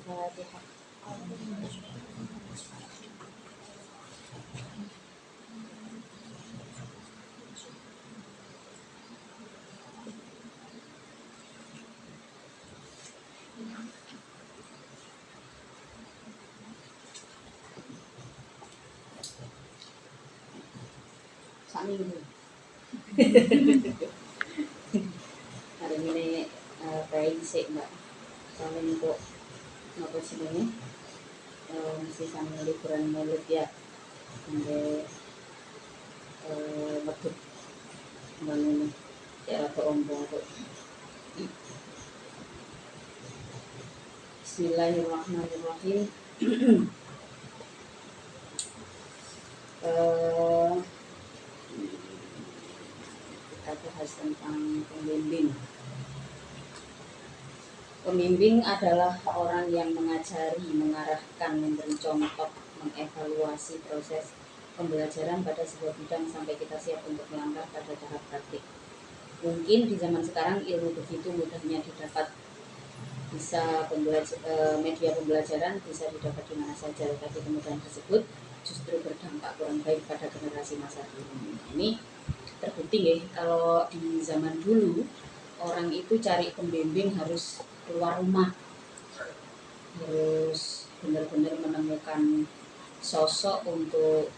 Al-Fatihah. Sami dulu. Hari ini kayak sih mbak. Kalian kok ngapa sih ini? Masih sama liburan Maulid ya. Sampai medut bangun ya atau ombong kok. Bismillahirrahmanirrahim. Kita bahas tentang pembimbing. Pembimbing adalah orang yang mengajari, mengarahkan, memberi contoh, mengevaluasi proses pembelajaran pada sebuah bidang sampai kita siap untuk melangkah pada tahap praktik. Mungkin di zaman sekarang ilmu begitu mudahnya didapat, bisa media pembelajaran bisa didapat di mana saja, tapi kemudahan tersebut justru berdampak kurang baik pada generasi masa kini. Ini terbukti ya, kalau di zaman dulu orang itu cari pembimbing harus keluar rumah, harus benar-benar menemukan sosok untuk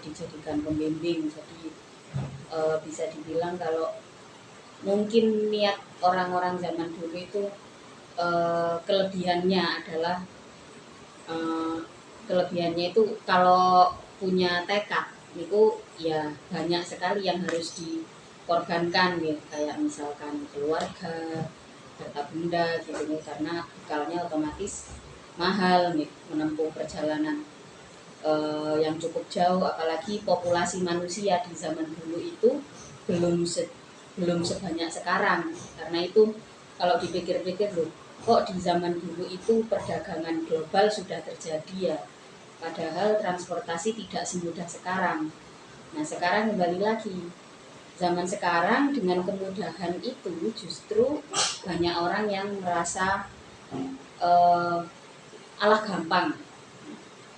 dijadikan pembimbing. Jadi bisa dibilang kalau mungkin niat orang-orang zaman dulu itu kelebihannya itu kalau punya tekad itu ya banyak sekali yang harus dikorbankan ya, kayak misalkan keluarga, harta benda gitu nih, karena bekalnya otomatis mahal nih, menempuh perjalanan yang cukup jauh, apalagi populasi manusia di zaman dulu itu belum sebanyak sekarang. Karena itu kalau dipikir-pikir loh, kok di zaman dulu itu perdagangan global sudah terjadi ya, padahal transportasi tidak semudah sekarang. Nah sekarang kembali lagi, zaman sekarang dengan kemudahan itu justru banyak orang yang merasa alah gampang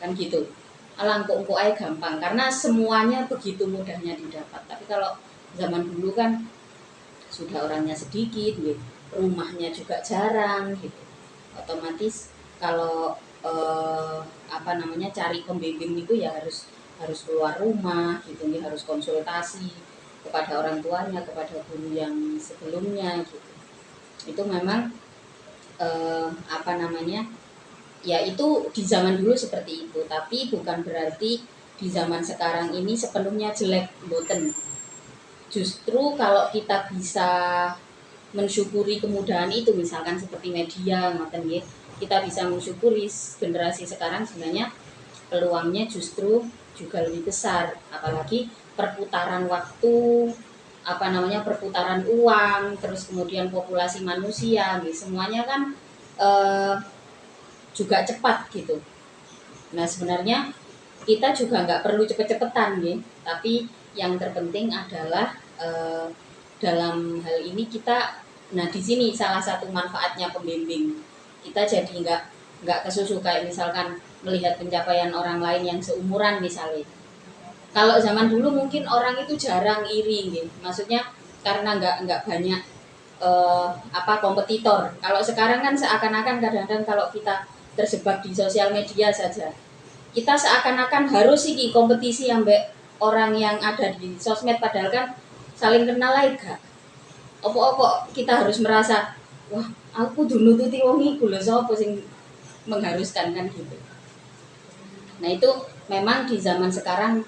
kan gitu, alah engko aja gampang karena semuanya begitu mudahnya didapat. Tapi kalau zaman dulu kan sudah orangnya sedikit gitu, rumahnya juga jarang gitu, otomatis kalau cari pembimbing itu ya harus keluar rumah gitu nih, harus konsultasi kepada orang tuanya, kepada guru yang sebelumnya gitu. Itu memang ya itu di zaman dulu seperti itu, tapi bukan berarti di zaman sekarang ini sepenuhnya jelek, mboten. Justru kalau kita bisa mensyukuri kemudahan itu, misalkan seperti media ngoten nggih, kita bisa mensyukuri generasi sekarang sebenarnya peluangnya justru juga lebih besar, apalagi perputaran waktu, perputaran uang, terus kemudian populasi manusia, gitu. Semuanya kan juga cepat gitu. Nah sebenarnya kita juga nggak perlu cepet-cepetan gitu, tapi yang terpenting adalah dalam hal ini kita, nah di sini salah satu manfaatnya pembimbing, kita jadi nggak kesusu kayak misalkan melihat pencapaian orang lain yang seumuran misalnya. Kalau zaman dulu mungkin orang itu jarang iri gitu, maksudnya karena nggak banyak kompetitor. Kalau sekarang kan seakan-akan kadang-kadang kalau kita terjebak di sosial media saja, kita seakan-akan harus sih kompetisi ambek orang yang ada di sosmed, padahal kan saling kenal lagi gak. Opo-opo kita harus merasa, wah aku dulu nututi wong iku lho, sapa sing mengharuskan kan gitu. Nah itu memang di zaman sekarang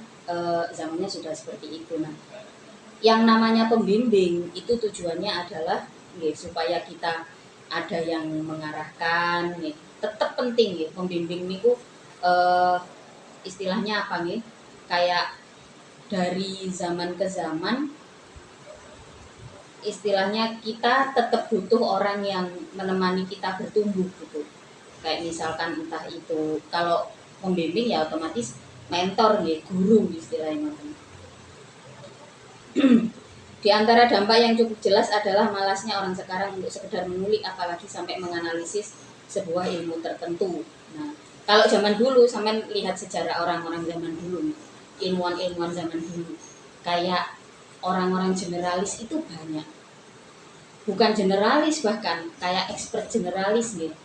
zamannya sudah seperti itu. Nah yang namanya pembimbing itu tujuannya adalah supaya kita ada yang mengarahkan, tetap penting pembimbing niku istilahnya apa nih, kayak dari zaman ke zaman istilahnya kita tetap butuh orang yang menemani kita bertumbuh gitu. Kayak misalkan entah itu kalau pembimbing ya otomatis mentor nih, guru istilahnya. Di antara dampak yang cukup jelas adalah malasnya orang sekarang untuk sekedar mengulik, apalagi sampai menganalisis sebuah ilmu tertentu. Nah, kalau zaman dulu, sampean lihat sejarah orang-orang zaman dulu, ilmuwan-ilmuwan zaman dulu, kayak orang-orang generalis itu banyak. Bukan generalis, bahkan kayak expert generalis gitu.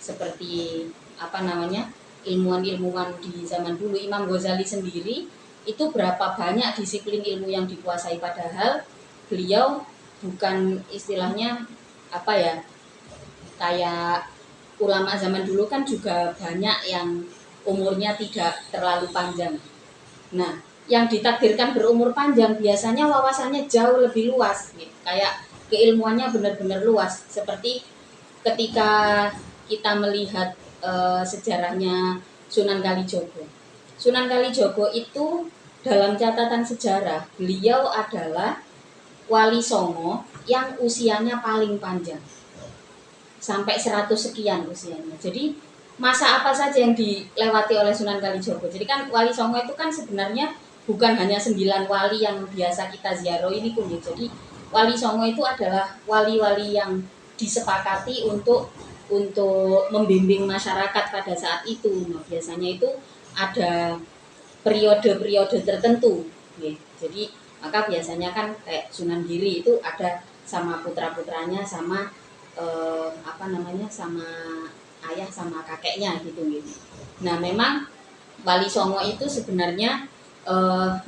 Seperti apa namanya? Ilmuwan-ilmuwan di zaman dulu, Imam Ghazali sendiri itu berapa banyak disiplin ilmu yang dikuasai, padahal beliau bukan istilahnya apa ya, kayak ulama zaman dulu kan juga banyak yang umurnya tidak terlalu panjang. Nah, yang ditakdirkan berumur panjang biasanya wawasannya jauh lebih luas, gitu. Kayak keilmuannya benar-benar luas. Seperti ketika kita melihat sejarahnya Sunan Kalijogo. Sunan Kalijogo itu dalam catatan sejarah beliau adalah wali songo yang usianya paling panjang, sampai 100 sekian usianya. Jadi masa apa saja yang dilewati oleh Sunan Kalijogo. Jadi kan Wali Songo itu kan sebenarnya bukan hanya 9 wali yang biasa kita ziarah ini pun. Jadi Wali Songo itu adalah wali-wali yang disepakati untuk membimbing masyarakat pada saat itu. Nah, biasanya itu ada periode-periode tertentu. Jadi maka biasanya kan kayak Sunan Giri itu ada sama putra-putranya, sama apa namanya, sama ayah sama kakeknya gitu. Nah, memang Wali Songo itu sebenarnya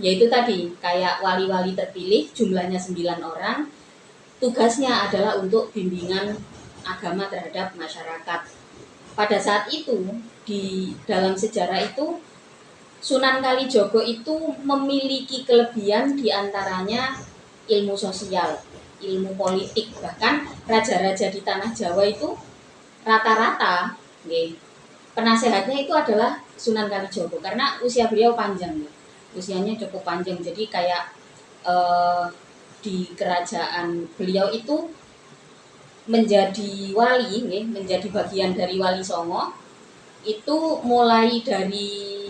yaitu tadi kayak wali-wali terpilih, jumlahnya 9 orang, tugasnya adalah untuk bimbingan agama terhadap masyarakat. Pada saat itu di dalam sejarah itu Sunan Kalijogo itu memiliki kelebihan, diantaranya ilmu sosial, ilmu politik. Bahkan raja-raja di tanah Jawa itu rata-rata penasehatnya itu adalah Sunan Kalijogo, karena usia beliau panjang, usianya cukup panjang. Jadi kayak di kerajaan beliau itu menjadi wali, menjadi bagian dari Wali Songo itu mulai dari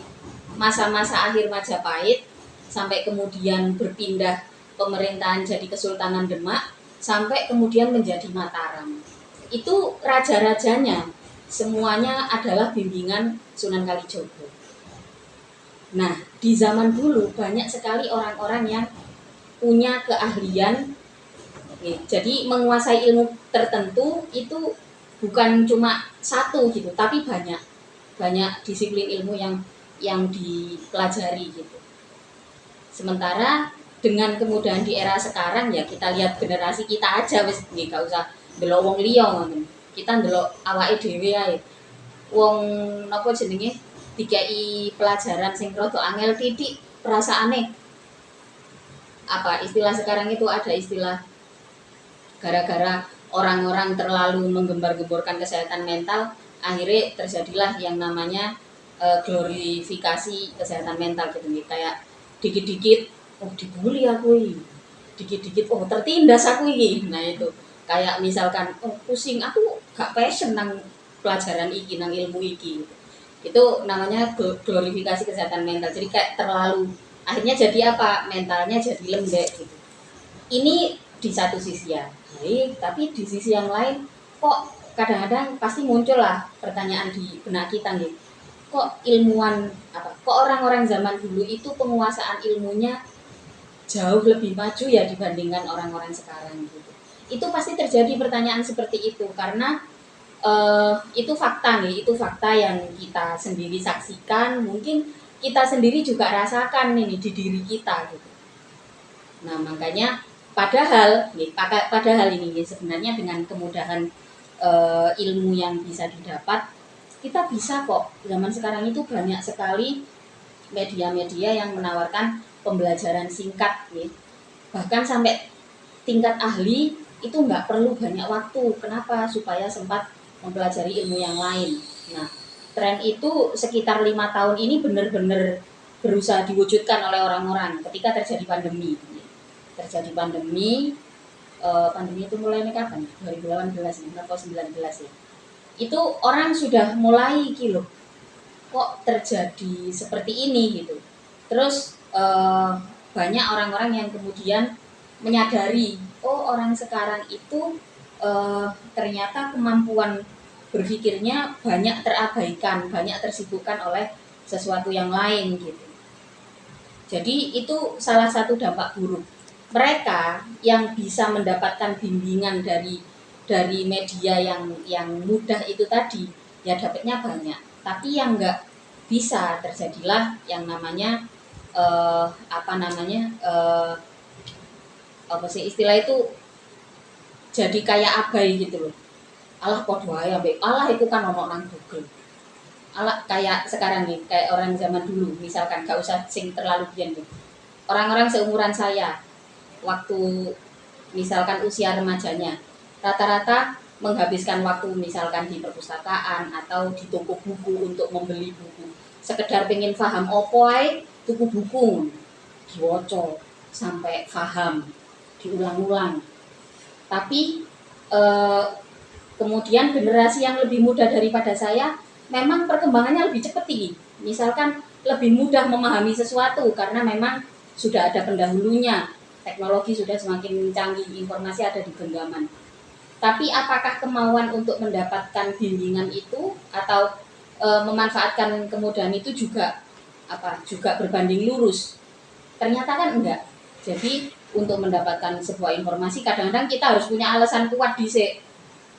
masa-masa akhir Majapahit sampai kemudian berpindah pemerintahan jadi Kesultanan Demak, sampai kemudian menjadi Mataram. Itu raja-rajanya semuanya adalah bimbingan Sunan Kalijogo. Nah, di zaman dulu banyak sekali orang-orang yang punya keahlian, jadi menguasai ilmu tertentu itu bukan cuma satu gitu, tapi banyak disiplin ilmu yang dipelajari gitu. Sementara dengan kemudahan di era sekarang, ya kita lihat generasi kita aja wis gak usah ndelok wong liya ngoten. Kita ndelok awake dhewe ae. Wong napa jenenge dikai pelajaran sing rada angel titik perasaane. Apa istilah sekarang itu, ada istilah gara-gara orang-orang terlalu menggembar-gemborkan kesehatan mental, akhirnya terjadilah yang namanya glorifikasi kesehatan mental gitu nih. Kayak dikit-dikit oh dibully aku ini, dikit-dikit oh tertindas aku ini. Nah itu kayak misalkan oh pusing aku gak passion nang pelajaran iki, nang ilmu iki gitu. Itu namanya glorifikasi kesehatan mental. Jadi kayak terlalu, akhirnya jadi apa, mentalnya jadi lembek gitu. Ini di satu sisi ya baik, tapi di sisi yang lain kok kadang-kadang pasti muncul lah pertanyaan di benak kita nih, kok ilmuwan kok orang-orang zaman dulu itu penguasaan ilmunya jauh lebih maju ya dibandingkan orang-orang sekarang gitu. Itu pasti terjadi pertanyaan seperti itu karena itu fakta nih, itu fakta yang kita sendiri saksikan, mungkin kita sendiri juga rasakan ini di diri kita gitu. Nah makanya padahal ini sebenarnya dengan kemudahan ilmu yang bisa didapat, kita bisa kok. Zaman sekarang itu banyak sekali media-media yang menawarkan pembelajaran singkat, bahkan sampai tingkat ahli itu nggak perlu banyak waktu. Kenapa? Supaya sempat mempelajari ilmu yang lain. Nah, tren itu sekitar 5 tahun ini benar-benar berusaha diwujudkan oleh orang-orang ketika terjadi pandemi. Pandemi itu mulai kapan? 2018 atau 19 ya. Itu orang sudah mulai kilo kok terjadi seperti ini gitu. Terus banyak orang-orang yang kemudian menyadari, oh orang sekarang itu ternyata kemampuan berpikirnya banyak terabaikan, banyak tersibukkan oleh sesuatu yang lain gitu. Jadi itu salah satu dampak buruk. Mereka yang bisa mendapatkan bimbingan dari media yang mudah itu tadi, ya dapatnya banyak. Tapi yang enggak bisa, terjadilah yang namanya apa sih istilah itu, jadi kayak abai gitu loh. Allah podo ae ambek Allah itu kan ono nang Google. Allah kayak sekarang nih, kayak orang zaman dulu, misalkan gak usah sing terlalu biyen nih. Orang-orang seumuran saya waktu misalkan usia remajanya, rata-rata menghabiskan waktu misalkan di perpustakaan atau di toko buku untuk membeli buku. Sekedar pengen paham opo ae, tuku buku, diwaca sampai paham, diulang-ulang. Tapi eh, kemudian generasi yang lebih muda daripada saya memang perkembangannya lebih cepat tinggi. Misalkan lebih mudah memahami sesuatu karena memang sudah ada pendahulunya. Teknologi sudah semakin canggih, informasi ada di genggaman. Tapi apakah kemauan untuk mendapatkan bimbingan itu atau memanfaatkan kemudahan itu juga berbanding lurus? Ternyata kan enggak. Jadi untuk mendapatkan sebuah informasi kadang-kadang kita harus punya alasan kuat dhisik.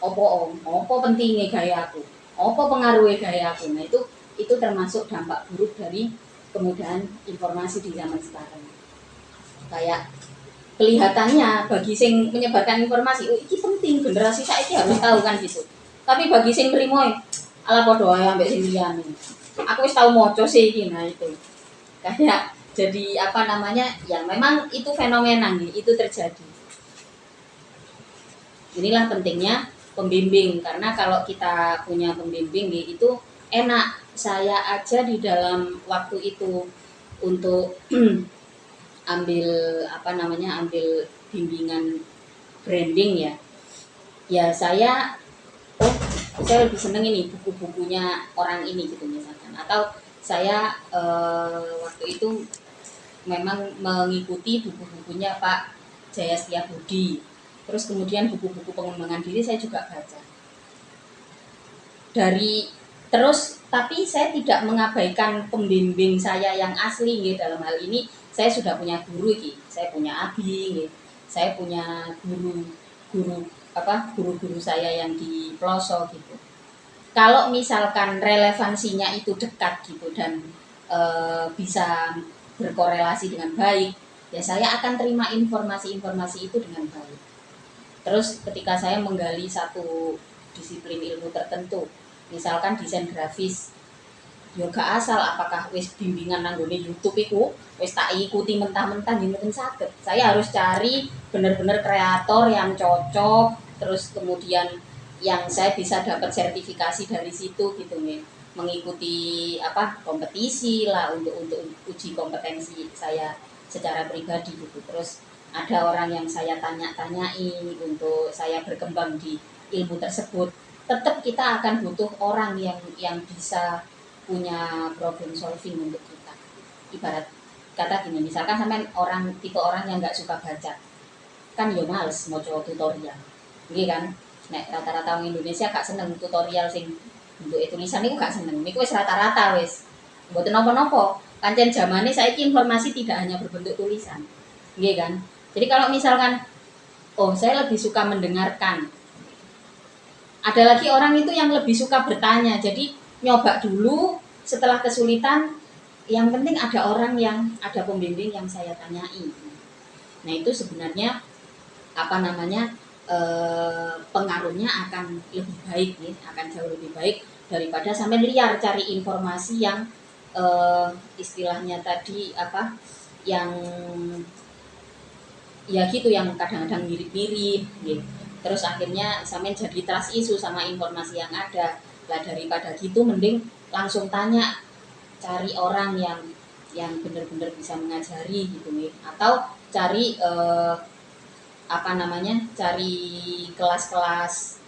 Opo pentingnya gaya aku, opo pengaruhnya gaya aku. Nah itu termasuk dampak buruk dari kemudahan informasi di zaman sekarang. Kayak kelihatannya bagi sing menyebarkan informasi, oh ini penting, generasi saiki harus tahu kan gitu. Tapi bagi sing trimo ala padha ae ambek sing liyane. Aku wis tau maca sih iki. Nah itu kayak jadi ya memang itu fenomena nih, itu terjadi. Inilah pentingnya pembimbing, karena kalau kita punya pembimbing itu enak. Saya aja di dalam waktu itu untuk ambil ambil bimbingan branding ya saya lebih seneng ini buku-bukunya orang ini gitu misalkan, atau saya waktu itu memang mengikuti buku-bukunya Pak Jaya Setiabudi. Terus kemudian buku-buku pengembangan diri saya juga baca. Tapi saya tidak mengabaikan pembimbing saya yang asli gitu. Dalam hal ini saya sudah punya guru gitu. Saya punya abi gitu. Saya punya guru-guru saya yang di pelosok gitu. Kalau misalkan relevansinya itu dekat gitu dan bisa berkorelasi dengan baik, ya saya akan terima informasi-informasi itu dengan baik. Terus ketika saya menggali satu disiplin ilmu tertentu, misalkan desain grafis, ya gak asal apakah wis bimbingan nanggone YouTube iku wis tak ikuti mentah-mentah mboten saged. Saya harus cari benar-benar kreator yang cocok, terus kemudian yang saya bisa dapat sertifikasi dari situ gitu nih. Mengikuti kompetisi lah untuk uji kompetensi saya secara pribadi gitu. Terus ada orang yang saya tanya-tanyai untuk saya berkembang di ilmu tersebut. Tetap kita akan butuh orang yang bisa punya problem solving untuk kita. Ibarat kata gini, misalkan sampai tipe orang yang nggak suka baca, kan ya males mau coba tutorial, gitu kan? Nek rata-rata orang Indonesia gak seneng tutorial sing untuk tulisan itu gak seneng. Niku wis rata-rata wis. Mboten napa-napa. Pancen zamane saiki informasi tidak hanya berbentuk tulisan. Nggih kan? Jadi kalau misalkan saya lebih suka mendengarkan. Ada lagi orang itu yang lebih suka bertanya. Jadi nyoba dulu, setelah kesulitan, yang penting ada ada pembimbing yang saya tanyai. Nah itu sebenarnya pengaruhnya akan lebih baik nih, akan jauh lebih baik daripada sampai liar cari informasi yang istilahnya tadi yang ya gitu, yang kadang-kadang mirip-mirip gitu. Terus akhirnya sampai jadi trust issue sama informasi yang ada. Lah daripada gitu mending langsung tanya, cari orang yang benar-benar bisa mengajari gitu nih, atau cari cari kelas-kelas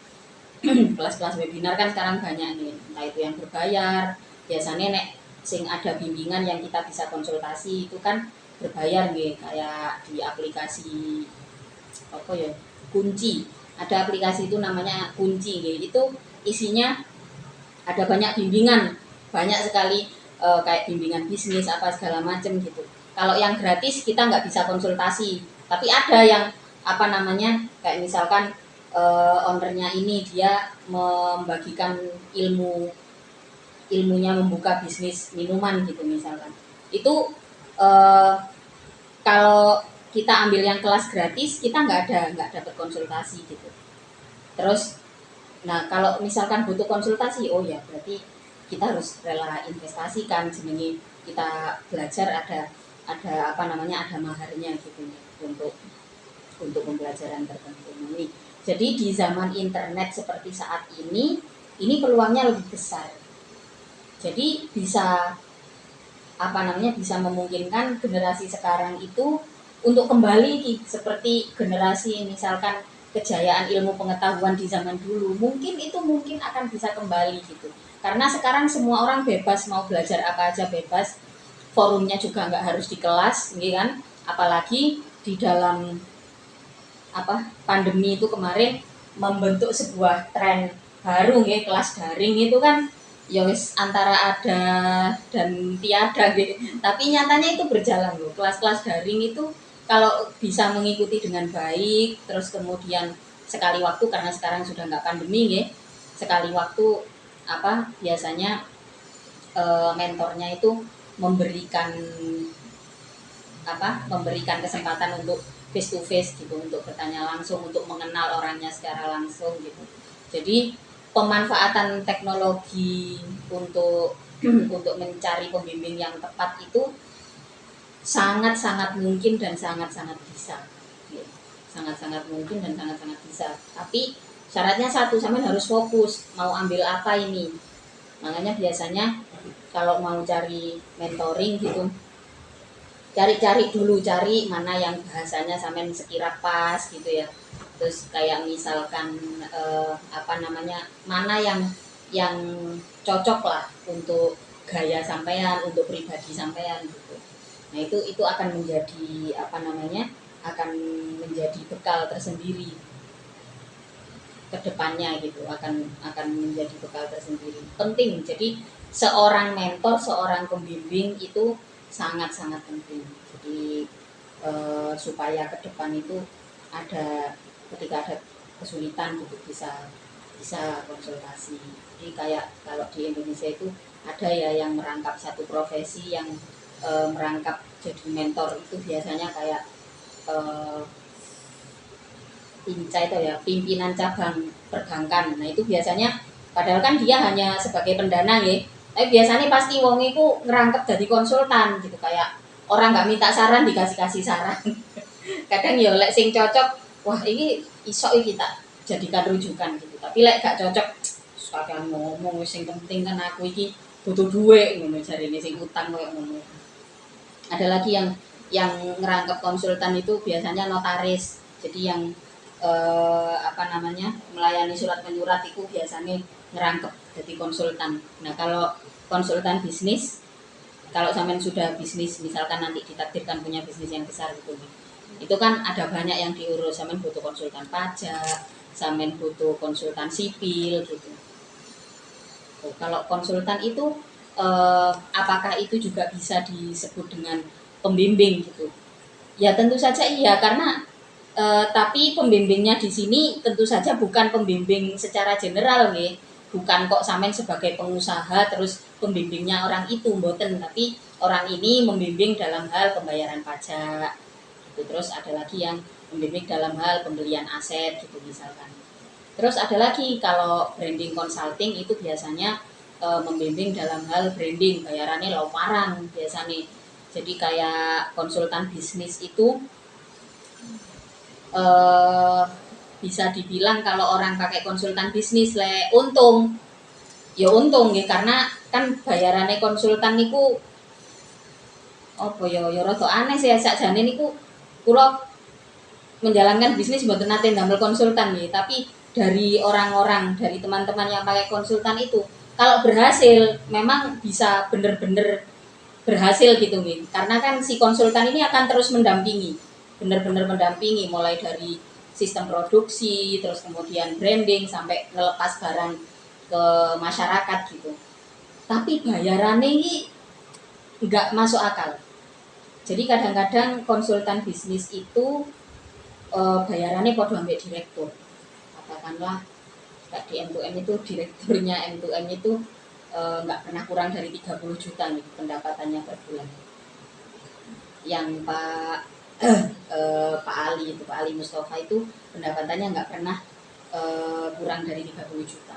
kelas-kelas webinar kan sekarang banyak nih, entah itu yang berbayar. Biasanya sing ada bimbingan yang kita bisa konsultasi itu kan berbayar nih, kayak di aplikasi Kunci. Ada aplikasi itu namanya Kunci gitu. Itu isinya ada banyak bimbingan, banyak sekali kayak bimbingan bisnis apa segala macam gitu. Kalau yang gratis kita nggak bisa konsultasi, tapi ada yang apa namanya kayak misalkan ownernya ini dia membagikan ilmunya membuka bisnis minuman gitu misalkan. Itu eh, kalau kita ambil yang kelas gratis kita nggak dapat konsultasi gitu. Terus nah kalau misalkan butuh konsultasi, oh ya berarti kita harus rela investasikan jenenge kita belajar ada apa namanya ada maharnya gitu ya untuk pembelajaran tertentu. Ini jadi di zaman internet seperti saat ini peluangnya lebih besar. Jadi bisa apa namanya bisa memungkinkan generasi sekarang itu untuk kembali seperti generasi misalkan kejayaan ilmu pengetahuan di zaman dulu mungkin akan bisa kembali gitu karena sekarang semua orang bebas mau belajar apa aja bebas forumnya juga nggak harus di kelas gitu kan apalagi di dalam apa pandemi itu kemarin membentuk sebuah tren baru ya kelas daring itu kan ya wis antara ada dan tiada gitu. Tapi nyatanya itu berjalan loh. Kelas-kelas daring itu kalau bisa mengikuti dengan baik, terus kemudian sekali waktu karena sekarang sudah nggak pandemi ya, sekali waktu apa biasanya mentornya itu memberikan memberikan kesempatan untuk face to face gitu untuk bertanya langsung untuk mengenal orangnya secara langsung gitu jadi pemanfaatan teknologi untuk untuk mencari pembimbing yang tepat itu sangat-sangat mungkin dan sangat-sangat bisa gitu. Sangat-sangat mungkin dan sangat-sangat bisa tapi syaratnya satu sampean harus fokus mau ambil apa ini makanya biasanya kalau mau cari mentoring gitu cari-cari dulu cari mana yang bahasanya sampean sekira pas gitu ya terus kayak misalkan apa namanya mana yang cocok lah untuk gaya sampean untuk pribadi sampean gitu nah itu akan menjadi apa namanya akan menjadi bekal tersendiri ke depannya gitu akan menjadi bekal tersendiri penting jadi seorang mentor seorang pembimbing itu sangat-sangat penting. Jadi supaya ke depan itu ada ketika ada kesulitan gitu bisa konsultasi. Jadi kayak kalau di Indonesia itu ada ya yang merangkap satu profesi yang merangkap jadi mentor itu biasanya kayak pincai itu ya pimpinan cabang perbankan. Nah itu biasanya padahal kan dia hanya sebagai pendana ya tapi biasanya pasti wong itu ngerangkep jadi konsultan gitu kayak orang nggak minta saran dikasih saran kadang ya lek sing cocok wah ini isok kita jadikan rujukan gitu tapi lek gak cocok sekalian ngomong sing penting kan aku iki butuh duit ngono jarine sing utang koyo ngono ada lagi yang ngerangkep konsultan itu biasanya notaris jadi yang apa namanya melayani surat menyurat itu biasanya ngerangkep jadi konsultan. Nah kalau konsultan bisnis, kalau sampean sudah bisnis misalkan nanti ditakdirkan punya bisnis yang besar gitu, itu kan ada banyak yang diurus. Sampean butuh konsultan pajak, sampean butuh konsultan sipil gitu. Kalau konsultan itu apakah itu juga bisa disebut dengan pembimbing gitu? Ya tentu saja iya karena tapi pembimbingnya di sini tentu saja bukan pembimbing secara general nih bukan kok sampean sebagai pengusaha terus pembimbingnya orang itu mboten tapi orang ini membimbing dalam hal pembayaran pajak gitu. Terus ada lagi yang membimbing dalam hal pembelian aset gitu misalkan terus ada lagi kalau branding consulting itu biasanya membimbing dalam hal branding bayarannya lomarang biasanya jadi kayak konsultan bisnis itu eh, bisa dibilang kalau orang pakai konsultan bisnis untung ya untung ya karena kan bayarannya konsultan niku apa ya rada aneh sih sakjane niku kula menjalankan bisnis mboten nate ndamel konsultan nih tapi dari orang-orang dari teman-teman yang pakai konsultan itu kalau berhasil memang bisa bener-bener berhasil gitu nih karena kan si konsultan ini akan terus mendampingi benar-benar mendampingi mulai dari sistem produksi terus kemudian branding sampai ngelepas barang ke masyarakat gitu. Tapi bayarannya ini nggak masuk akal. Jadi kadang-kadang konsultan bisnis itu bayarannya podo ambek direktur. Katakanlah di M2M itu direkturnya M2M itu nggak pernah kurang dari 30 juta nih pendapatannya per bulan. Yang Pak Ali itu, Pak Ali Mustafa itu pendapatannya nggak pernah kurang dari 30 juta.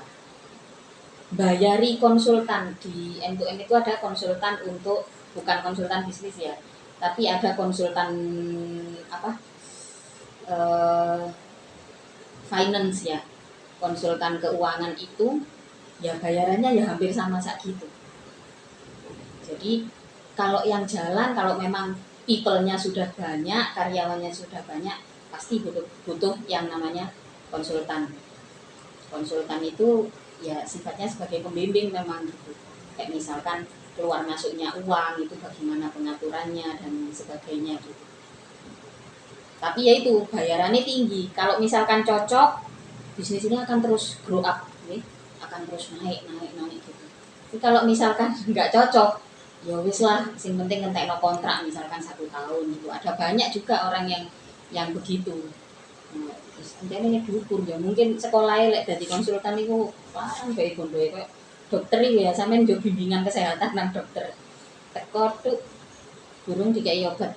Bayari konsultan di M2M itu ada konsultan untuk, bukan konsultan bisnis ya, tapi ada konsultan apa finance ya, konsultan keuangan itu ya bayarannya ya hampir sama gitu. Jadi kalau yang jalan, kalau memang people-nya sudah banyak, karyawannya sudah banyak, pasti butuh yang namanya konsultan. Konsultan itu ya sifatnya sebagai pembimbing memang gitu. Kayak misalkan keluar masuknya uang itu bagaimana pengaturannya dan sebagainya gitu. Tapi ya itu bayarannya tinggi. Kalau misalkan cocok, bisnis ini akan terus grow up, nih, akan terus naik gitu. Tapi kalau misalkan nggak cocok, ya wis lah, yang penting ngentekno kontrak misalkan 1 tahun gitu. Ada banyak juga orang yang begitu. Nah, terus ini diukur ya mungkin sekolahnya lek dadi konsultan itu larang bae gondoe kok dokter iki ya sampean yo bimbingan kesehatan nang dokter. Teko tuh burung dikai obat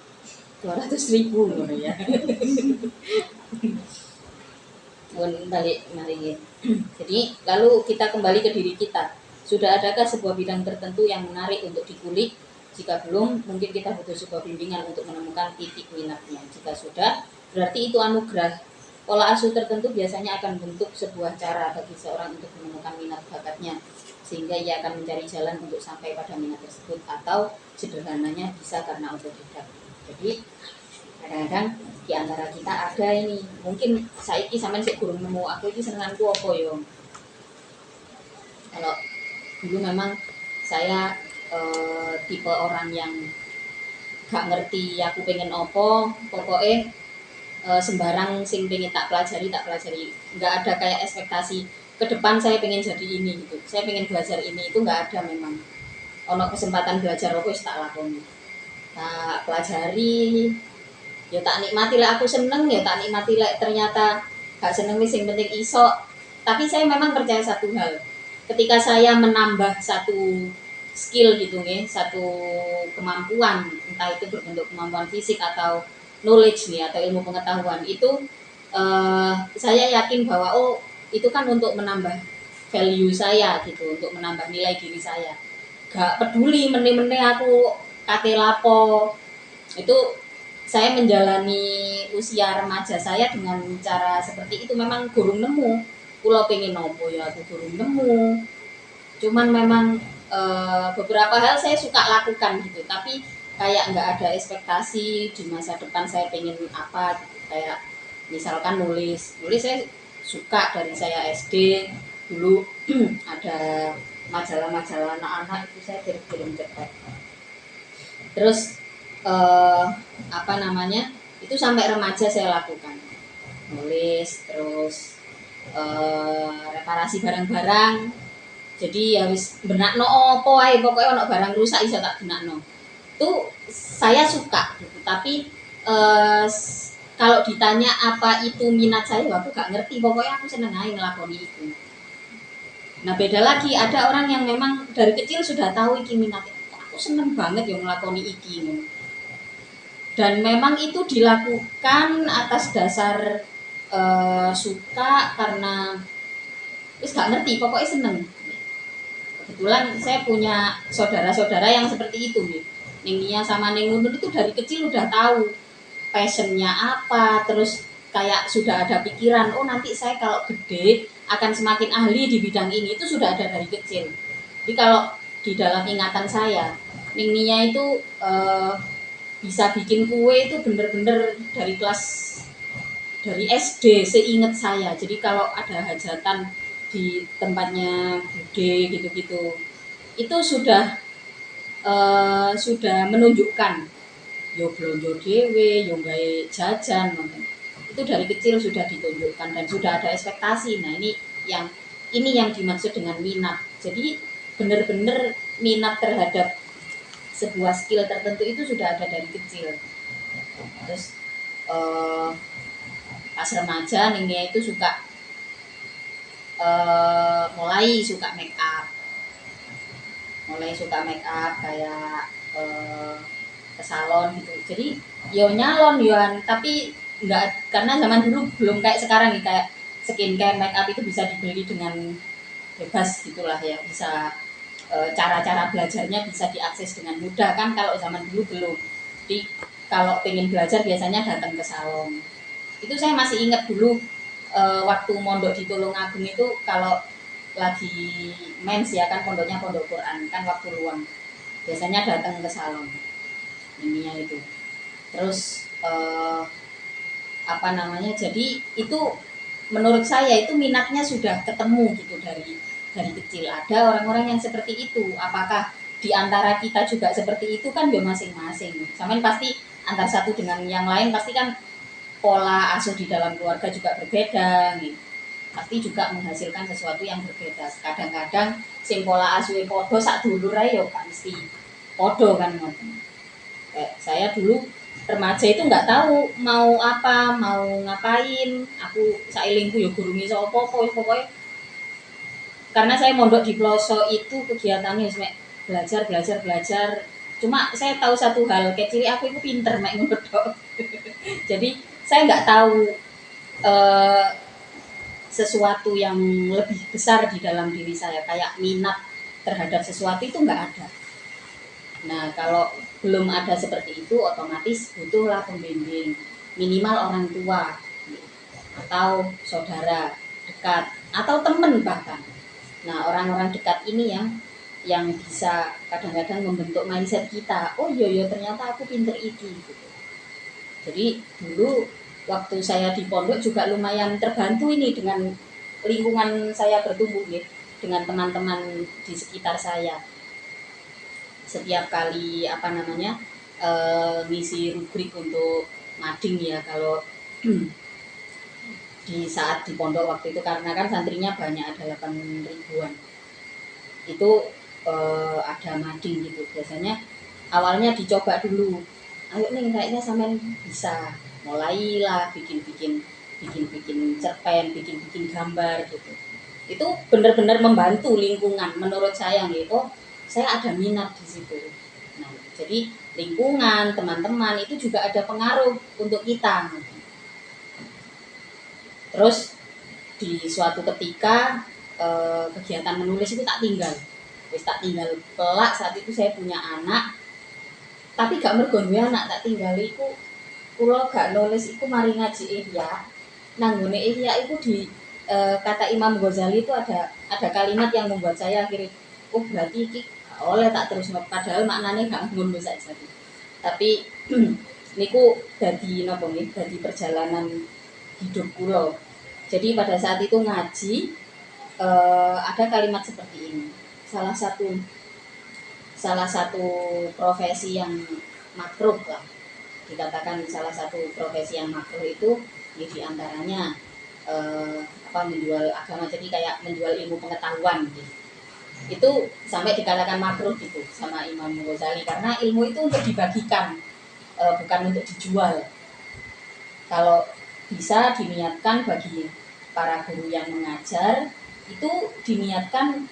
200.000 ngono ya. Balik mari. Jadi lalu kita kembali ke diri kita. Sudah adakah sebuah bidang tertentu yang menarik untuk dikulik? Jika belum, mungkin kita butuh sebuah bimbingan untuk menemukan titik minatnya. Jika sudah, berarti itu anugerah. Pola asuh tertentu biasanya akan bentuk sebuah cara bagi seorang untuk menemukan minat bakatnya, sehingga ia akan mencari jalan untuk sampai pada minat tersebut, atau sederhananya bisa karena otodidak. Jadi kadang-kadang di antara kita ada ini, mungkin saiki sampean sik gurung nemu aku iki senenganku apa yo. Kalau dulu memang saya tipe orang yang gak ngerti aku pengen opo, pokoknya sembarang sing pengen tak pelajari, nggak ada kayak ekspektasi ke depan saya pengen jadi ini gitu, saya pengen belajar ini, itu nggak ada. Memang ono kesempatan belajar apa tak lakoni, tak pelajari, ya tak nikmati lah, aku seneng ya tak nikmati lah, ternyata gak seneng wis sing penting iso. Tapi saya memang percaya satu hal, ketika saya menambah satu skill gitu nih, satu kemampuan, entah itu berbentuk kemampuan fisik atau knowledge nih atau ilmu pengetahuan itu, saya yakin bahwa oh itu kan untuk menambah value saya gitu, untuk menambah nilai diri saya. Gak peduli mene-mene aku kate lapo. Itu saya menjalani usia remaja saya dengan cara seperti itu, memang gurung nemu. Kulo pengen nopo ya aku gurung nemu. Cuman memang beberapa hal saya suka lakukan gitu, tapi kayak nggak ada ekspektasi di masa depan saya pengen apa gitu. Kayak misalkan nulis saya suka dari saya SD dulu. Ada majalah-majalah anak-anak itu saya kirim-kirim cetak. Terus apa namanya, itu sampai remaja saya lakukan, nulis, terus reparasi barang-barang. Jadi ya wis benakno opo ae, pokoknya ono barang rusak iso tak benakno. Itu saya suka gitu. Tapi kalau ditanya apa itu minat saya, aku gak ngerti, pokoknya aku seneng aja ngelakoni itu. Nah beda lagi, ada orang yang memang dari kecil sudah tahu iki minat, aku seneng banget yang ngelakoni iki. Dan memang itu dilakukan atas dasar suka, karena wis gak ngerti, pokoknya seneng. Kebetulan saya punya saudara-saudara yang seperti itu nih. Neng Nia sama Neng Nunun itu dari kecil udah tahu passionnya apa, terus kayak sudah ada pikiran, oh nanti saya kalau gede akan semakin ahli di bidang ini, itu sudah ada dari kecil. Jadi kalau di dalam ingatan saya, Neng Nia itu bisa bikin kue itu bener-bener dari SD seingat saya. Jadi kalau ada hajatan di tempatnya bude gitu-gitu, itu sudah menunjukkan yo blonjo dhewe, yo gawe jajan, itu dari kecil sudah ditunjukkan dan sudah ada ekspektasi. Nah ini yang ini yang dimaksud dengan minat. Jadi benar-benar minat terhadap sebuah skill tertentu itu sudah ada dari kecil. Terus pas remaja Ningnya itu suka mulai suka make up kayak ke salon gitu. Jadi yo nyalon yoan, tapi enggak, karena zaman dulu belum kayak sekarang nih, kayak skincare make up itu bisa dibeli dengan bebas gitulah ya, bisa cara-cara belajarnya bisa diakses dengan mudah kan, kalau zaman dulu belum. Jadi kalau pengen belajar biasanya datang ke salon. Itu saya masih ingat dulu waktu mondok di Tulungagung itu, kalau lagi mens ya kan, pondoknya pondok Quran kan, waktu luang biasanya datang ke salon ininya itu. Terus jadi itu menurut saya itu minatnya sudah ketemu gitu dari kecil. Ada orang-orang yang seperti itu. Apakah di antara kita juga seperti itu kan, ya masing-masing. Sampai pasti antar satu dengan yang lain pasti kan pola asuh di dalam keluarga juga berbeda nih. Pasti juga menghasilkan sesuatu yang berbeda. Kadang-kadang sing pola asuhe podo sak dulur ae yo kan mesti podo kan. Saya dulu remaja itu nggak tahu mau apa, mau ngapain. Aku sailingku ya gurungi sapa pokoknya. Karena saya mondok di pelosok itu kegiatannya sampai belajar. Cuma saya tahu satu hal, kecil aku itu pinter mek mondok. Jadi saya nggak tahu sesuatu yang lebih besar di dalam diri saya, kayak minat terhadap sesuatu itu nggak ada. Nah, kalau belum ada seperti itu, otomatis butuhlah pembimbing, minimal orang tua atau saudara dekat atau teman bahkan. Nah, orang-orang dekat ini yang bisa kadang-kadang membentuk mindset kita. Oh iya ternyata aku pinter iki gitu. Jadi dulu waktu saya di pondok juga lumayan terbantu ini dengan lingkungan saya bertumbuh ya, dengan teman-teman di sekitar saya. Setiap kali ngisi rubrik untuk mading ya, kalau di saat di pondok waktu itu, karena kan santrinya banyak, ada 8 ribuan itu, ada mading gitu. Biasanya awalnya dicoba dulu, ayo nih kayaknya sampean bisa, mulailah bikin cerpen, bikin gambar gitu. Itu benar-benar membantu lingkungan menurut saya gitu. Saya ada minat di situ. Nah, jadi lingkungan, teman-teman itu juga ada pengaruh untuk kita. Terus di suatu ketika kegiatan menulis itu tak tinggal. Pelak saat itu saya punya anak, tapi gak mergo duwe anak tak tinggal iku, kula gak nulis iku mari ngaji Ihya. Nanggone Ihya iku di kata Imam Ghazali itu ada kalimat yang membuat saya akhirnya, oh berarti iki oleh tak terus, padahal maknanya gak ngono saja. Tapi niku dadi napa nggih, dadi perjalanan hidup kula. Jadi pada saat itu ngaji ada kalimat seperti ini. Salah satu profesi yang makruh lah, dikatakan salah satu profesi yang makruh itu ya diantaranya menjual agama, jadi kayak menjual ilmu pengetahuan gitu. Itu sampai dikatakan makruh gitu sama Imam Ghazali, karena ilmu itu untuk dibagikan, bukan untuk dijual. Kalau bisa diniatkan bagi para guru yang mengajar, itu diniatkan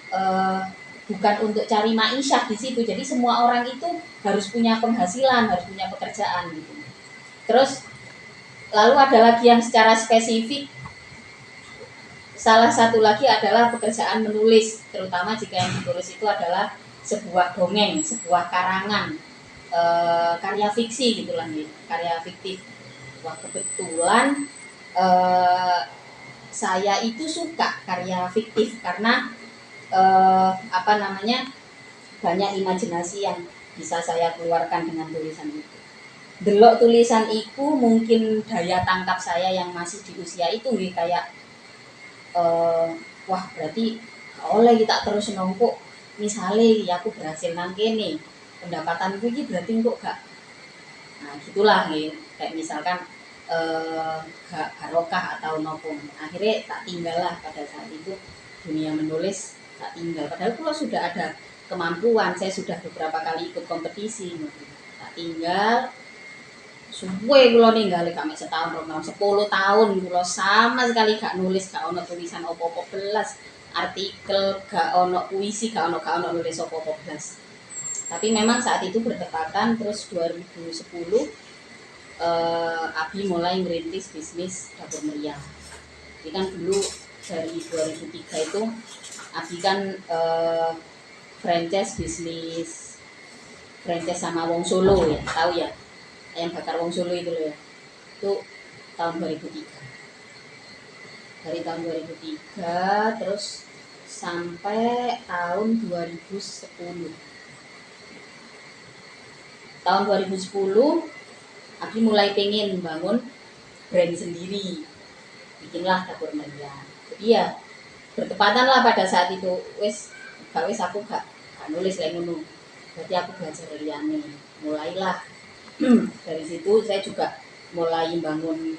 bukan untuk cari ma'isyah di situ. Jadi semua orang itu harus punya penghasilan, harus punya pekerjaan gitu. Terus lalu ada lagi yang secara spesifik, salah satu lagi adalah pekerjaan menulis, terutama jika yang ditulis itu adalah sebuah dongeng, sebuah karangan, karya fiksi gitulah nih, karya fiktif. Wah, kebetulan saya itu suka karya fiktif karena banyak imajinasi yang bisa saya keluarkan dengan tulisan itu. Delok tulisan itu mungkin daya tangkap saya yang masih di usia itu nih, kayak wah berarti oleh kita terus nombok, misalnya ya aku berhasil nang kene, pendapatanku ini berarti kok gak, nah gitulah nih, kayak misalkan gak barokah atau nopo. Akhirnya tak tinggal lah pada saat itu. dunia menulis tak tinggal. Padahal kalau sudah ada kemampuan, saya sudah beberapa kali ikut kompetisi, tak tinggal. Suwe kula ninggali kami setahun, 2 tahun, 10 tahun kula sama sekali gak nulis, gak ono tulisan opo-opo belas, artikel gak ono, puisi gak ono nulis opo-opo belas. Tapi memang saat itu bertepatan terus 2010 Abi mulai ngerintis bisnis dapur meriah. Jadi kan dulu dari 2003 itu Abi kan franchise bisnis franchise sama Wong Solo ya, tahu ya? Ayam bakar Wong Solo itu loh ya. Itu tahun 2003. Dari tahun 2003 terus sampai tahun 2010. Tahun 2010 Abi mulai pengen bangun brand sendiri, bikinlah dapur meriah. Jadi ya bertepatan lah pada saat itu wis aku gak nulis lagi ngono. Berarti aku belajar liyane. Mulailah dari situ saya juga mulai bangun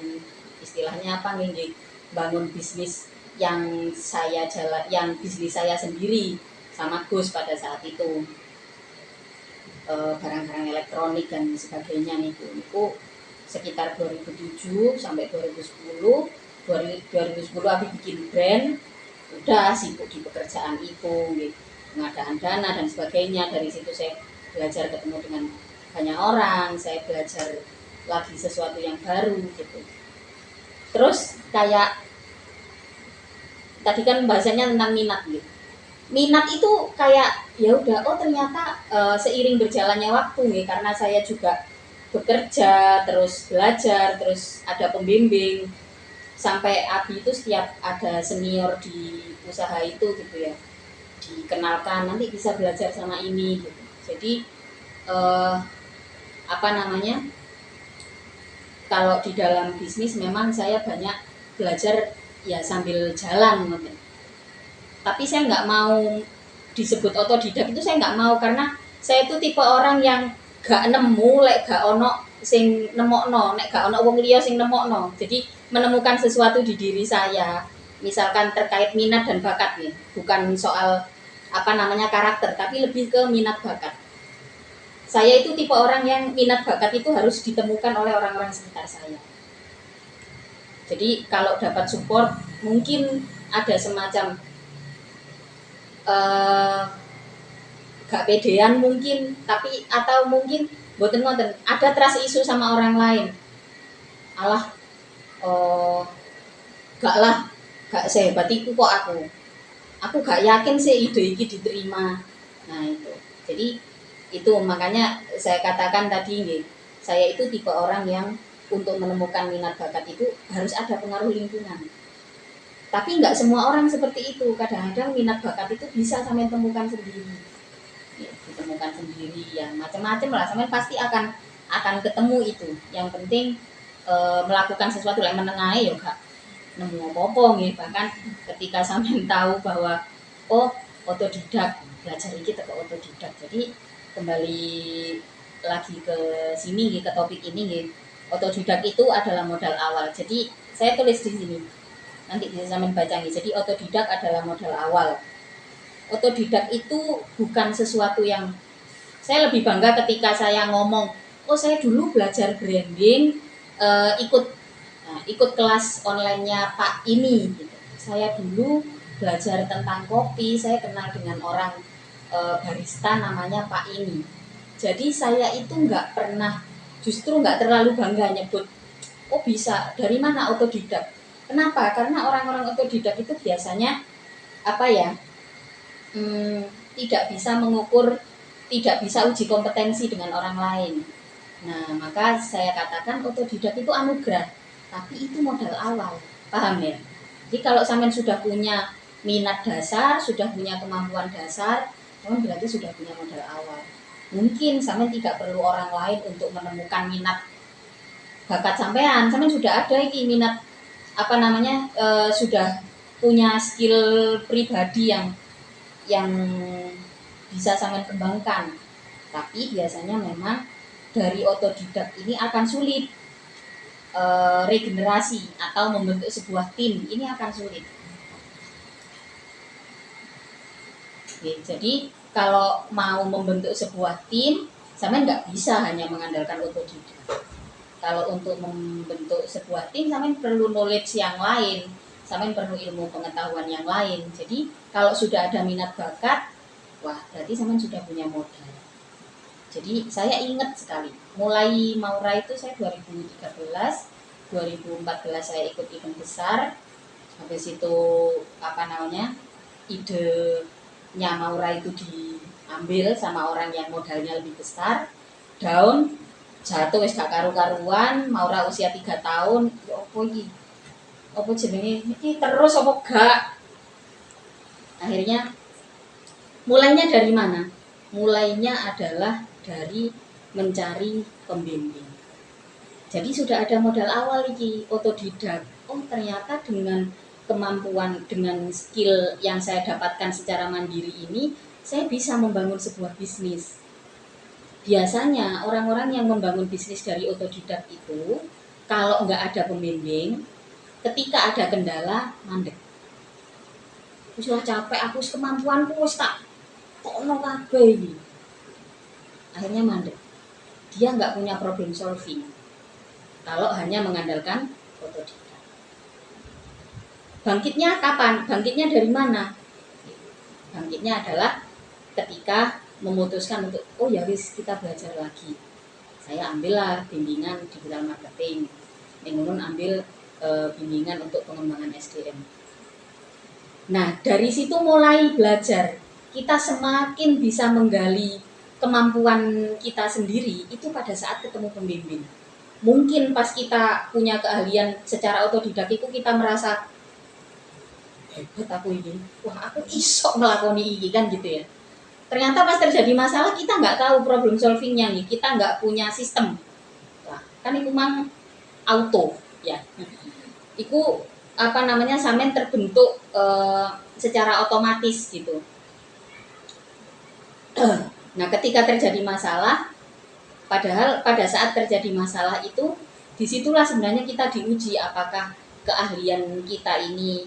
istilahnya apa nih, bangun bisnis yang saya yang bisnis saya sendiri sama Gus pada saat itu. Barang-barang elektronik dan sebagainya niku sekitar 2007 sampai 2010. 2010 Abi bikin brand, udah sibuk di pekerjaan itu, pengadaan dana dan sebagainya. Dari situ saya belajar ketemu dengan banyak orang, saya belajar lagi sesuatu yang baru gitu. Terus kayak tadi kan bahasanya tentang minat gitu. Minat itu kayak ya udah, oh ternyata seiring berjalannya waktu nih, karena saya juga bekerja terus belajar terus ada pembimbing sampai Abi itu setiap ada senior di usaha itu gitu ya dikenalkan, nanti bisa belajar sama ini gitu. Jadi apa namanya, kalau di dalam bisnis memang saya banyak belajar ya sambil jalan gitu. Tapi saya nggak mau disebut otodidak, itu saya nggak mau, karena saya itu tipe orang yang gak nemu lek gak ono sing nemokno, nek gak ono wong liya sing nemokno. Jadi menemukan sesuatu di diri saya, misalkan terkait minat dan bakat nih, bukan soal apa namanya karakter, tapi lebih ke minat bakat. Saya itu tipe orang yang minat bakat itu harus ditemukan oleh orang-orang sekitar saya. Jadi kalau dapat support mungkin ada semacam gak pedean mungkin, tapi atau mungkin boten ngoten, ada trust isu sama orang lain. Alah gak sehebat itu kok aku gak yakin sih ide ini diterima. Nah itu, jadi itu makanya saya katakan tadi nih, saya itu tipe orang yang untuk menemukan minat bakat itu harus ada pengaruh lingkungan. Tapi nggak semua orang seperti itu. Kadang-kadang minat bakat itu bisa sampai temukan sendiri, ya, ditemukan sendiri ya macam-macam lah. Sampai pasti akan ketemu itu. Yang penting melakukan sesuatu yang menengahi ya gak nemu apa-apa nih. Bahkan ketika sampai tahu bahwa oh otodidak, belajar iki teko otodidak. Jadi kembali lagi ke sini ke topik ini nih. Otodidak itu adalah modal awal. Jadi saya tulis di sini, nanti bisa sampean baca nih. Jadi otodidak adalah modal awal. Otodidak itu bukan sesuatu yang, saya lebih bangga ketika saya ngomong, oh saya dulu belajar branding, ikut kelas online-nya Pak ini gitu. Saya dulu belajar tentang kopi, saya kenal dengan orang barista namanya Pak ini. Jadi saya itu justru nggak terlalu bangga nyebut oh bisa dari mana otodidak. Kenapa? Karena orang-orang otodidak itu biasanya apa ya, tidak bisa mengukur, tidak bisa uji kompetensi dengan orang lain. Nah maka saya katakan otodidak itu anugerah, tapi itu modal awal, paham ya? Jadi kalau sampean sudah punya minat dasar, sudah punya kemampuan dasar, sampean berarti sudah punya modal awal. Mungkin sampean tidak perlu orang lain untuk menemukan minat bakat sampean sudah ada ini minat apa namanya, sudah punya skill pribadi yang bisa sampean kembangkan. Tapi biasanya memang dari otodidak ini akan sulit regenerasi atau membentuk sebuah tim, ini akan sulit. Oke, jadi kalau mau membentuk sebuah tim, sampean nggak bisa hanya mengandalkan otodidak. Kalau untuk membentuk sebuah tim, sampean perlu knowledge yang lain, sampean perlu ilmu pengetahuan yang lain. Jadi kalau sudah ada minat bakat, wah berarti sampean sudah punya modal. Jadi saya ingat sekali, mulai Maura itu saya 2013, 2014 saya ikut event besar. Habis itu apa namanya, idenya Maura itu diambil sama orang yang modalnya lebih besar, down, jatuh wis gak karu-karuan. Maura usia 3 tahun, ya apa iki? Apa jenenge? Iki terus apa gak? Akhirnya mulainya dari mana? Mulainya adalah dari mencari pembimbing. Jadi sudah ada modal awal iki, otodidak. Oh ternyata dengan kemampuan, dengan skill yang saya dapatkan secara mandiri ini, saya bisa membangun sebuah bisnis. Biasanya orang-orang yang membangun bisnis dari otodidak itu, kalau nggak ada pembimbing, ketika ada kendala, mandek. Wis capek, aku kemampuanku wis tak ono kabeh iki. Akhirnya mandek. Dia nggak punya problem solving kalau hanya mengandalkan otodidak. Bangkitnya kapan? Bangkitnya dari mana? Bangkitnya adalah ketika memutuskan untuk, oh ya wis kita belajar lagi. Saya ambillah bimbingan digital marketing. Mengunun ambil bimbingan untuk pengembangan SDM. Nah dari situ mulai belajar. Kita semakin bisa menggali kemampuan kita sendiri itu pada saat ketemu pembimbing. Mungkin pas kita punya keahlian secara otodidak itu kita merasa hebat aku ini, wah aku iso melakoni ini kan gitu ya. Ternyata pas terjadi masalah kita nggak tahu problem solvingnya nih, kita nggak punya sistem. Wah, kan itu memang auto ya. Itu apa namanya, sampean terbentuk secara otomatis gitu. Nah ketika terjadi masalah, padahal pada saat terjadi masalah itu disitulah sebenarnya kita diuji apakah keahlian kita ini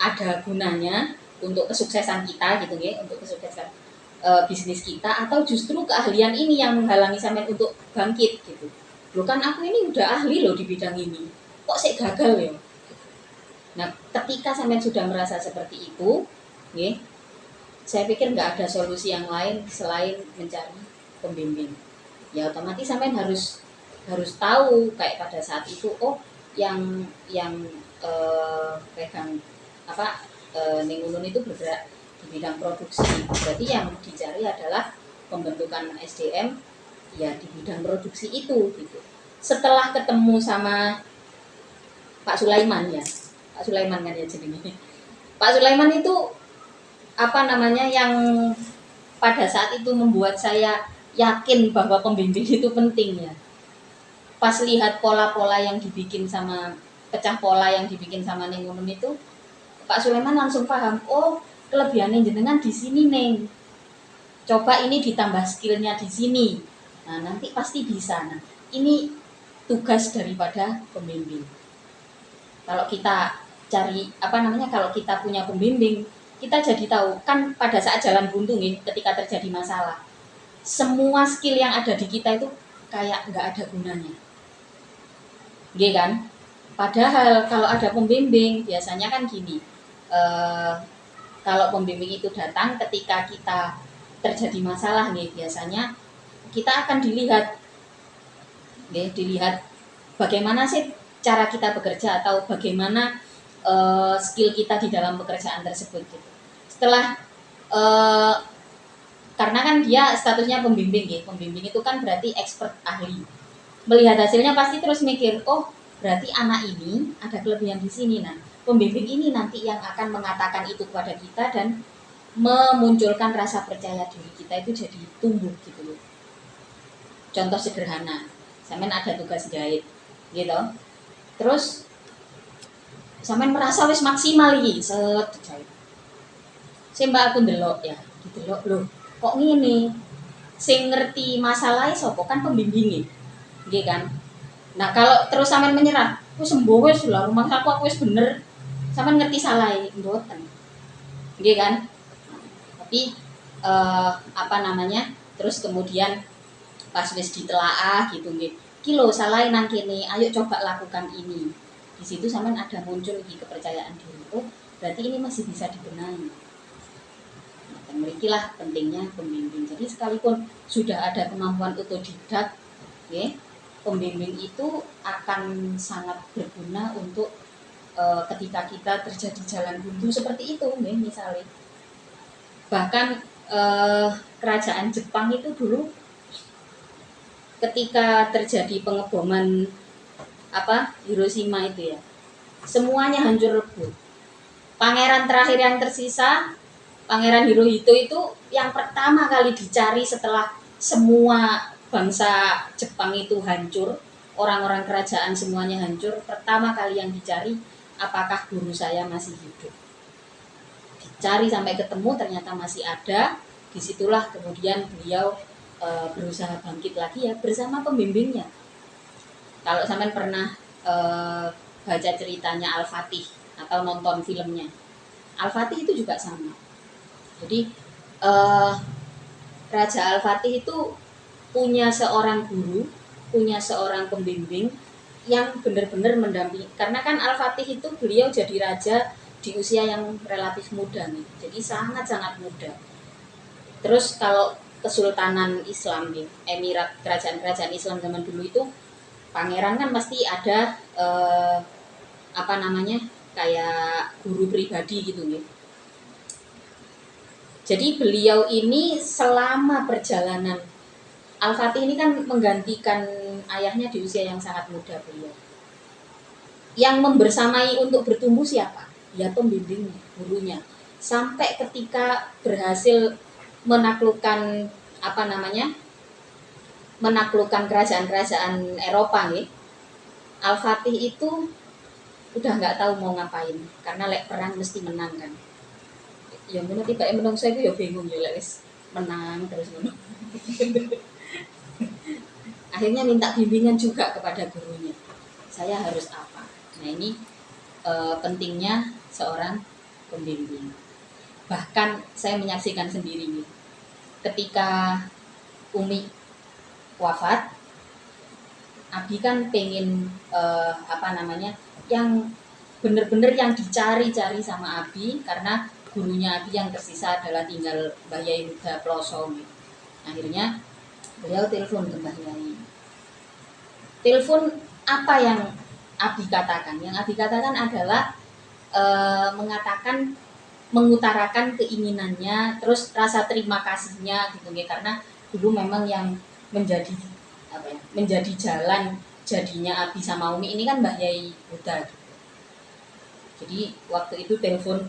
ada gunanya untuk kesuksesan kita gitu ya, untuk kesuksesan bisnis kita, atau justru keahlian ini yang menghalangi sampean untuk bangkit gitu. Loh kan aku ini udah ahli loh di bidang ini, kok saya gagal ya. Nah ketika sampean sudah merasa seperti itu ya, saya pikir nggak ada solusi yang lain selain mencari pembimbing. Ya otomatis sampean harus tahu kayak pada saat itu, oh yang pegang apa Ning Ulun itu bergerak di bidang produksi. Berarti yang dicari adalah pembentukan SDM ya di bidang produksi itu gitu. Setelah ketemu sama Pak Sulaiman ya, Pak Sulaiman kan ya jenenge. Pak Sulaiman itu apa namanya yang pada saat itu membuat saya yakin bahwa pembimbing itu penting ya. Pas lihat pola-pola yang dibikin sama, pecah pola yang dibikin sama Ning Ulun itu, Pak Sulaiman langsung paham, oh kelebihannya jenengan di sini Neng. Coba ini ditambah skillnya di sini. Nah nanti pasti bisa. Nah ini tugas daripada pembimbing. Kalau kita cari apa namanya, kalau kita punya pembimbing, kita jadi tahu kan pada saat jalan buntu nih, ketika terjadi masalah, semua skill yang ada di kita itu kayak nggak ada gunanya. Gitu kan? Padahal kalau ada pembimbing biasanya kan gini, kalau pembimbing itu datang ketika kita terjadi masalah nih, biasanya kita akan dilihat bagaimana sih cara kita bekerja atau bagaimana skill kita di dalam pekerjaan tersebut gitu. Setelah karena kan dia statusnya pembimbing gitu. Pembimbing itu kan berarti expert, ahli. Melihat hasilnya pasti terus mikir, oh berarti anak ini ada kelebihan di sini. Nah, pembimbing ini nanti yang akan mengatakan itu kepada kita dan memunculkan rasa percaya diri kita itu jadi tumbuh gitu loh. Contoh sederhana, sampean ada tugas jahit gitu. Terus sampean merasa wis maksimal iki, set jahit. Mbak aku ndelok ya, didelok loh. Kok ngene? Sing ngerti masalahnya sapa kan pembimbinge. Nggih kan? Nah, kalau terus sampean menyerah, wis sembuh wis lah, rumah aku wis bener. Sampean ngerti salahe mboten. Nggih kan? Tapi apa namanya, terus kemudian pas wis ditelaah gitu nggih, ki lho salah nang kene, ayo coba lakukan ini. Di situ sampean ada muncul di kepercayaan diri, oh berarti ini masih bisa dibenahi. Nah, merikilah pentingnya pembimbing. Jadi sekalipun sudah ada kemampuan otodidak, ya, pembimbing itu akan sangat berguna untuk ketika kita terjadi jalan buntu seperti itu, ya, misalnya. Bahkan kerajaan Jepang itu dulu ketika terjadi pengeboman Hiroshima itu ya, semuanya hancur lebur. Pangeran terakhir yang tersisa, Pangeran Hirohito itu yang pertama kali dicari setelah semua bangsa Jepang itu hancur, orang-orang kerajaan semuanya hancur. Pertama kali yang dicari, apakah guru saya masih hidup? Dicari sampai ketemu, ternyata masih ada. Disitulah kemudian beliau berusaha bangkit lagi ya bersama pembimbingnya. Kalau sampean pernah baca ceritanya Al-Fatih atau nonton filmnya, Al-Fatih itu juga sama. Jadi Raja Al-Fatih itu punya seorang guru, punya seorang pembimbing yang benar-benar mendampingi. Karena kan Al-Fatih itu beliau jadi raja di usia yang relatif muda nih, jadi sangat-sangat muda. Terus kalau Kesultanan Islam nih, Emirat, kerajaan-kerajaan Islam zaman dulu itu pangeran kan pasti ada kayak guru pribadi gitu nih. Jadi beliau ini selama perjalanan, Al-Fatih ini kan menggantikan ayahnya di usia yang sangat muda beliau. Yang membersamai untuk bertumbuh siapa? Ya pembimbingnya, gurunya. Sampai ketika berhasil menaklukkan menaklukkan kerajaan-kerajaan Eropa nih, Al-Fatih itu udah nggak tahu mau ngapain karena perang mesti menang kan. Ya ngono tiba menungso iku ya bingung ya lek wis menang terus ngono. Akhirnya minta bimbingan juga kepada gurunya. Saya harus apa? Nah, ini pentingnya seorang pembimbing. Bahkan saya menyaksikan sendiri nih. Ketika Umi wafat, Abi kan pengen yang bener-bener yang dicari-cari sama Abi, karena gurunya Abi yang tersisa adalah tinggal Mbah Yai Huda Ploso. Akhirnya beliau telepon ke Mbah Yai. Telepon apa yang Abi katakan? Yang Abi katakan adalah mengutarakan keinginannya, terus rasa terima kasihnya gitu ya, karena dulu memang yang menjadi jalan jadinya Abi sama Umi ini kan Mbah Yai Huda. Jadi waktu itu telepon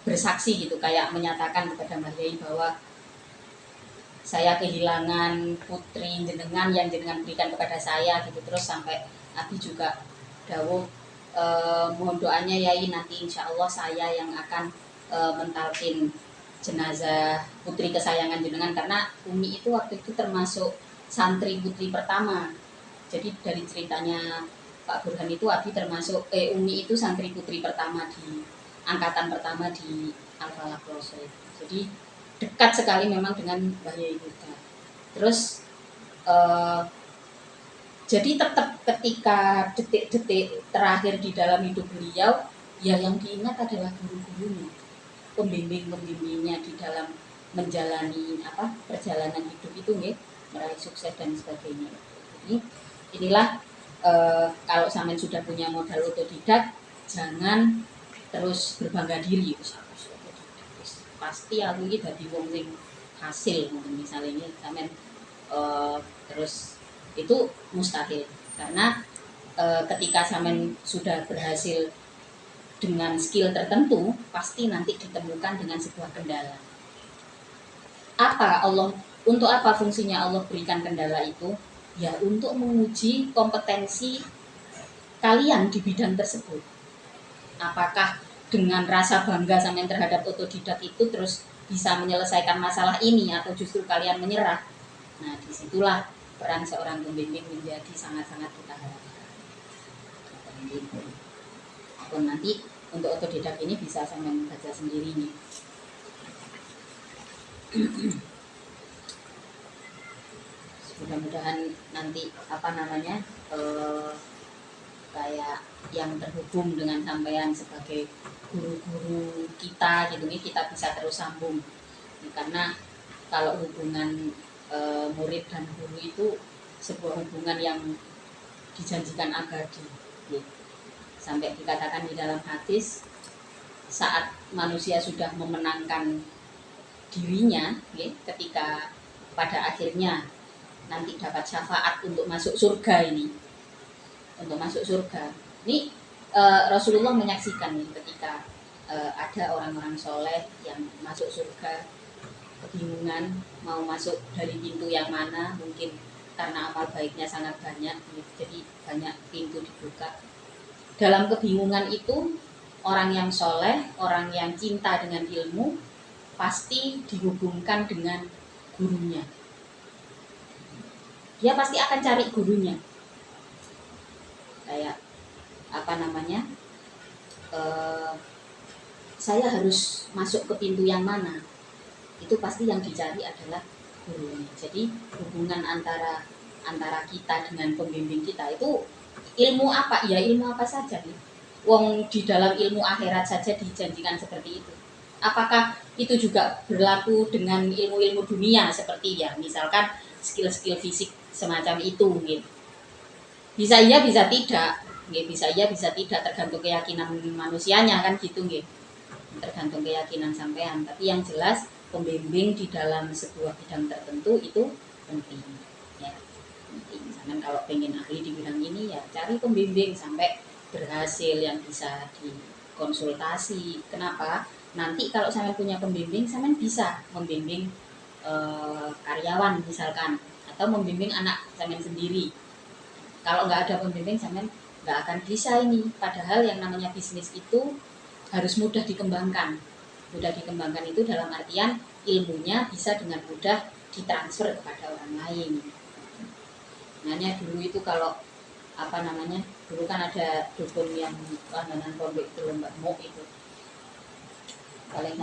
bersaksi gitu, kayak menyatakan kepada Mbah Yai bahwa saya kehilangan putri jenengan yang jenengan berikan kepada saya gitu. Terus sampai Abi juga dawuh mohon doanya Yai, nanti insya Allah saya yang akan mentalkin jenazah putri kesayangan jenengan, karena Umi itu waktu itu termasuk santri putri pertama. Jadi dari ceritanya Pak Burhan itu Abi termasuk Umi itu santri putri pertama di angkatan pertama di Al-Falah Ploso. Jadi dekat sekali memang dengan Mbah Yai Huda. Terus jadi tetap ketika detik-detik terakhir di dalam hidup beliau, ya yang diingat adalah guru-gurunya, pembimbing-pembimbingnya di dalam menjalani perjalanan hidup itu nih, meraih sukses dan sebagainya. Jadi inilah kalau sampean sudah punya modal otodidak, jangan terus berbangga diri. Pasti aku ini dadi wong sing hasil, misalnya ini sampean terus itu mustahil, karena ketika sampean sudah berhasil dengan skill tertentu, pasti nanti ditemukan dengan sebuah kendala. Untuk apa fungsinya Allah berikan kendala itu? Ya untuk menguji kompetensi kalian di bidang tersebut. Apakah dengan rasa bangga sampean terhadap otodidak itu terus bisa menyelesaikan masalah ini, atau justru kalian menyerah? Nah, disitulah peran seorang pembimbing menjadi sangat-sangat kita harapkan. Atau nanti untuk otodidak ini bisa sampean baca sendiri nih. Mudah-mudahan nanti kayak yang terhubung dengan sampean sebagai guru-guru kita gitu nih, kita bisa terus sambung karena kalau hubungan murid dan guru itu sebuah hubungan yang dijanjikan abadi gitu. Sampai dikatakan di dalam hadis, saat manusia sudah memenangkan dirinya gitu, ketika pada akhirnya nanti dapat syafaat untuk masuk surga ini Rasulullah menyaksikan nih, ketika ada orang-orang soleh yang masuk surga kebingungan mau masuk dari pintu yang mana, mungkin karena amal baiknya sangat banyak jadi banyak pintu dibuka. Dalam kebingungan itu orang yang soleh, orang yang cinta dengan ilmu pasti dihubungkan dengan gurunya. Dia pasti akan cari gurunya, kayak saya harus masuk ke pintu yang mana, itu pasti yang dicari adalah gurunya. Jadi hubungan antara kita dengan pembimbing kita itu ilmu apa? Ya ilmu apa saja nih. Wong di dalam ilmu akhirat saja dijanjikan seperti itu. Apakah itu juga berlaku dengan ilmu-ilmu dunia seperti ya misalkan skill-skill fisik semacam itu gitu. Bisa iya bisa tidak, bisa iya bisa tidak, tergantung keyakinan manusianya kan gitu gitu. Tergantung keyakinan sampean. Tapi yang jelas pembimbing di dalam sebuah bidang tertentu itu penting ya, penting. Misalkan kalau pengen ahli di bidang ini ya cari pembimbing sampai berhasil yang bisa dikonsultasi. Kenapa? Nanti kalau sampean punya pembimbing, sampean bisa membimbing karyawan misalkan, atau membimbing anak sampean sendiri. Kalau nggak ada pembimbing, sampean nggak akan bisa ini. Padahal yang namanya bisnis itu harus mudah dikembangkan. Mudah dikembangkan itu dalam artian ilmunya bisa dengan mudah ditransfer kepada orang lain. Makanya dulu itu kalau dulu kan ada dukun yang langganan pondok itu Mbak Mo itu. Paling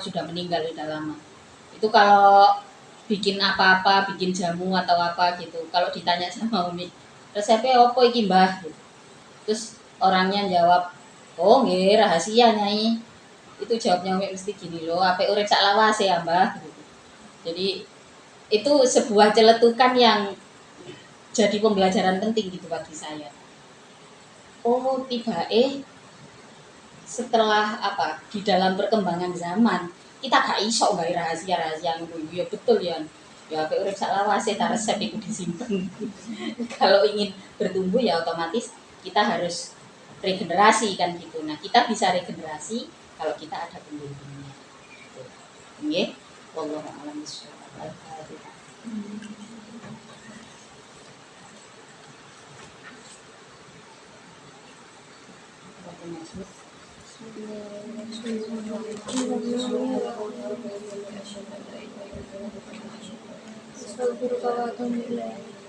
sudah meninggal sudah lama. Itu kalau bikin apa-apa, bikin jamu atau apa gitu, kalau ditanya sama Umi, resepnya apa iki Mbah? Terus orangnya jawab, oh nggih rahasia Nyai. Itu jawabnya Umi mesti gini loh, ape urip sak lawase ya Mbah gitu. Jadi itu sebuah celetukan yang jadi pembelajaran penting gitu bagi saya. Oh tiba setelah di dalam perkembangan zaman kita gak iso nggak rahasia-rahasia ya betul ya ape urip sak lawase ta resep itu disimpan. Kalau ingin bertumbuh ya otomatis kita harus regenerasi kan gitu. Nah, kita bisa regenerasi kalau kita ada pembimbingnya. Nggih, wallahu a'lam bishawab. Astagfirullah wa atubu ilaik.